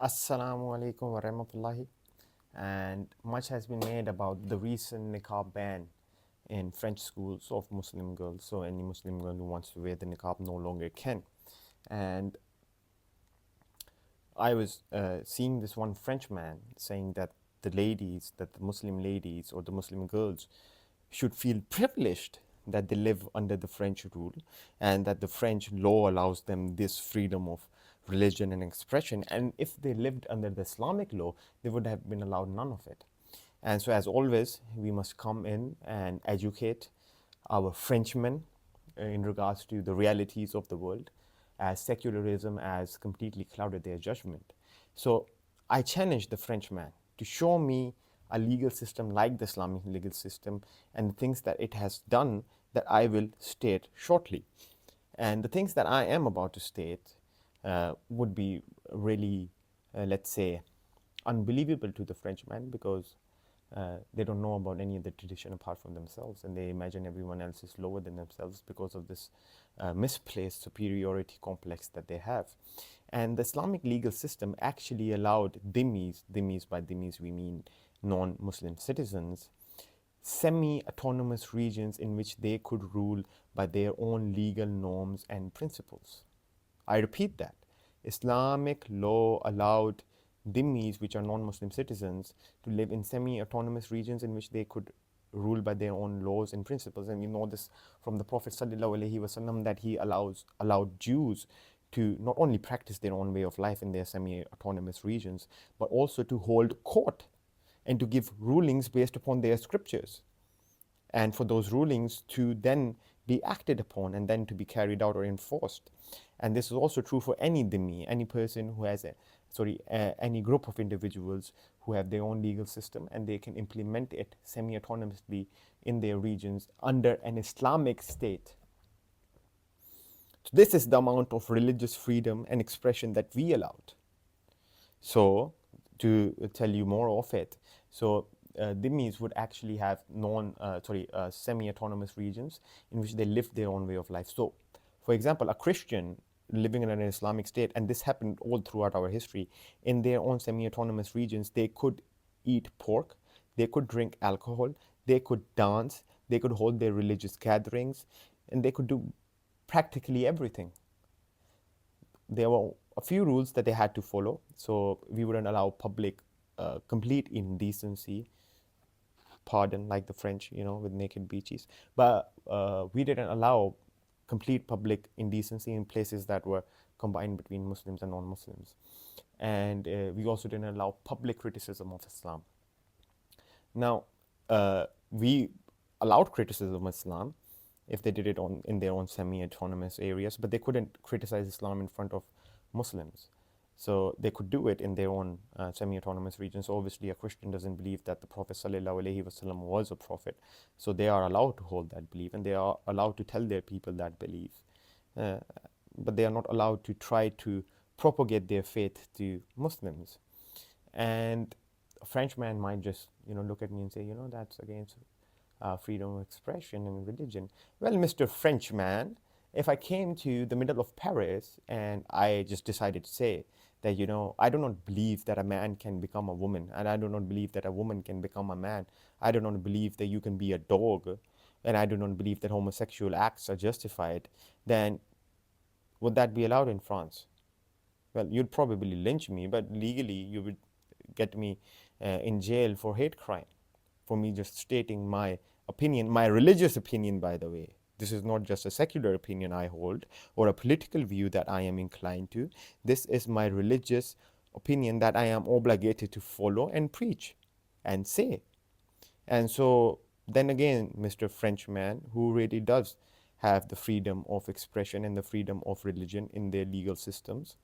Assalamu alaikum wa rahmatullahi. And much has been made about the recent niqab ban in French schools of Muslim girls. So any Muslim girl who wants to wear the niqab no longer can. And I was seeing this one French man saying that that the Muslim ladies or the Muslim girls should feel privileged that they live under the French rule and that the French law allows them this freedom of religion and expression. And if they lived under the Islamic law, they would have been allowed none of it. And so, as always, we must come in and educate our Frenchmen in regards to the realities of the world, as secularism has completely clouded their judgment. So, I challenge the Frenchman to show me a legal system like the Islamic legal system and the things that it has done that I will state shortly. And the things that I am about to state would be really, let's say, unbelievable to the Frenchman because they don't know about any other tradition apart from themselves, and they imagine everyone else is lower than themselves because of this misplaced superiority complex that they have. And the Islamic legal system actually allowed dhimmis, by dhimmis we mean non-Muslim citizens, semi-autonomous regions in which they could rule by their own legal norms and principles. I repeat that. Islamic law allowed dhimmis, which are non-Muslim citizens, to live in semi-autonomous regions in which they could rule by their own laws and principles. And we know this from the Prophet ﷺ that he allowed Jews to not only practice their own way of life in their semi-autonomous regions, but also to hold court and to give rulings based upon their scriptures, and for those rulings to then be acted upon and then to be carried out or enforced. And this is also true for any dhimmi, any person who has any group of individuals who have their own legal system and they can implement it semi-autonomously in their regions under an Islamic state. So this is the amount of religious freedom and expression that we allowed. So to tell you more of it, so dhimmis would actually have semi-autonomous regions in which they live their own way of life. So, for example, a Christian living in an Islamic state, and this happened all throughout our history, in their own semi-autonomous regions, they could eat pork, they could drink alcohol, they could dance, they could hold their religious gatherings, and they could do practically everything. There were a few rules that they had to follow. So we wouldn't allow public complete indecency, pardon, like the French, with naked beaches. But we didn't allow complete public indecency in places that were combined between Muslims and non-Muslims. And we also didn't allow public criticism of Islam. Now, we allowed criticism of Islam if they did it in their own semi-autonomous areas, but they couldn't criticize Islam in front of Muslims. So they could do it in their own semi-autonomous regions. So obviously, a Christian doesn't believe that the Prophet ﷺ was a prophet. So they are allowed to hold that belief and they are allowed to tell their people that belief. But they are not allowed to try to propagate their faith to Muslims. And a Frenchman might just, look at me and say, that's against freedom of expression and religion. Well, Mr. Frenchman, if I came to the middle of Paris and I just decided to say that, I do not believe that a man can become a woman, and I do not believe that a woman can become a man, I do not believe that you can be a dog, and I do not believe that homosexual acts are justified, then would that be allowed in France? Well, you'd probably lynch me, but legally you would get me in jail for hate crime, for me just stating my opinion, my religious opinion, by the way. This is not just a secular opinion I hold or a political view that I am inclined to. This is my religious opinion that I am obligated to follow and preach and say. And so then again, Mr. Frenchman, who really does have the freedom of expression and the freedom of religion in their legal systems.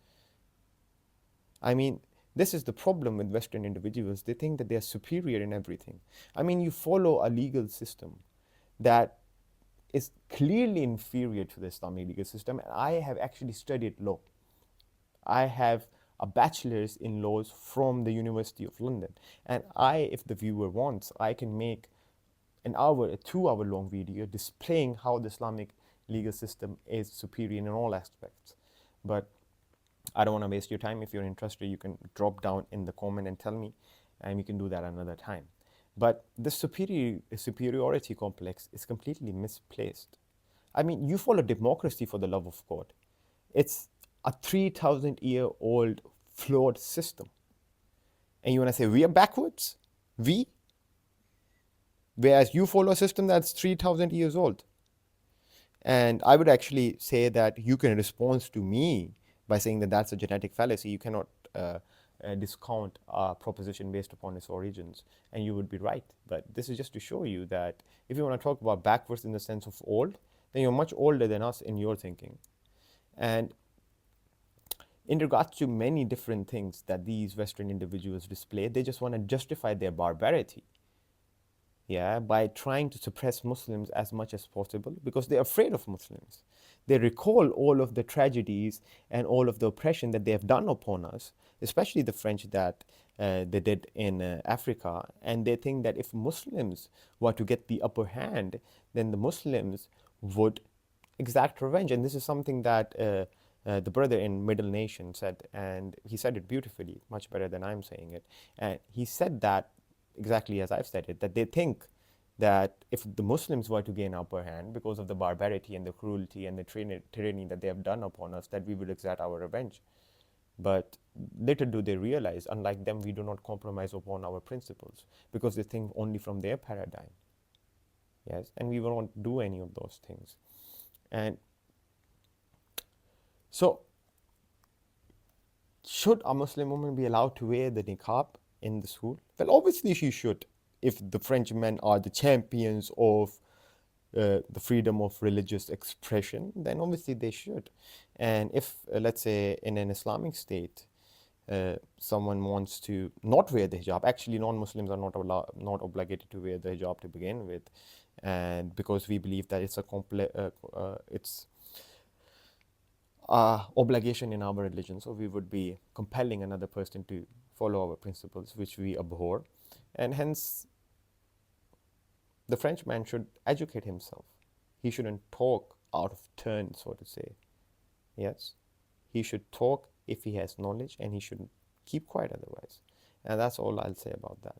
I mean, this is the problem with Western individuals. They think that they are superior in everything. I mean, you follow a legal system that is clearly inferior to the Islamic legal system. And I have actually studied law. I have a bachelor's in laws from the University of London. And if the viewer wants, I can make a 2-hour long video displaying how the Islamic legal system is superior in all aspects. But I don't want to waste your time. If you're interested, you can drop down in the comment and tell me, and we can do that another time. But the superiority complex is completely misplaced. I mean, you follow democracy, for the love of God. It's a 3,000-year-old flawed system. And you want to say we are backwards? We? Whereas you follow a system that's 3,000 years old. And I would actually say that you can respond to me by saying that that's a genetic fallacy. You cannot discount a proposition based upon its origins, and you would be right. But this is just to show you that if you want to talk about backwards in the sense of old, then you're much older than us in your thinking. And in regards to many different things that these Western individuals display, they just want to justify their barbarity, yeah, by trying to suppress Muslims as much as possible because they're afraid of Muslims. They recall all of the tragedies and all of the oppression that they have done upon us, especially the French that they did in Africa. And they think that if Muslims were to get the upper hand, then the Muslims would exact revenge. And this is something that the brother in Middle Nation said, and he said it beautifully, much better than I'm saying it. And he said that exactly as I've said it, that they think that if the Muslims were to gain upper hand because of the barbarity and the cruelty and the tyranny that they have done upon us, that we would exact our revenge. But little do they realize, unlike them, we do not compromise upon our principles because they think only from their paradigm. Yes, and we won't do any of those things. And so, should a Muslim woman be allowed to wear the niqab in the school? Well, obviously she should. If the Frenchmen are the champions of the freedom of religious expression, then obviously they should. And if, let's say, in an Islamic state, someone wants to not wear the hijab, actually non-Muslims are not obligated to wear the hijab to begin with, and because we believe that it's obligation in our religion, so we would be compelling another person to follow our principles, which we abhor, and hence the Frenchman should educate himself. He shouldn't talk out of turn, so to say. Yes, he should talk if he has knowledge, and he should keep quiet otherwise. And that's all I'll say about that.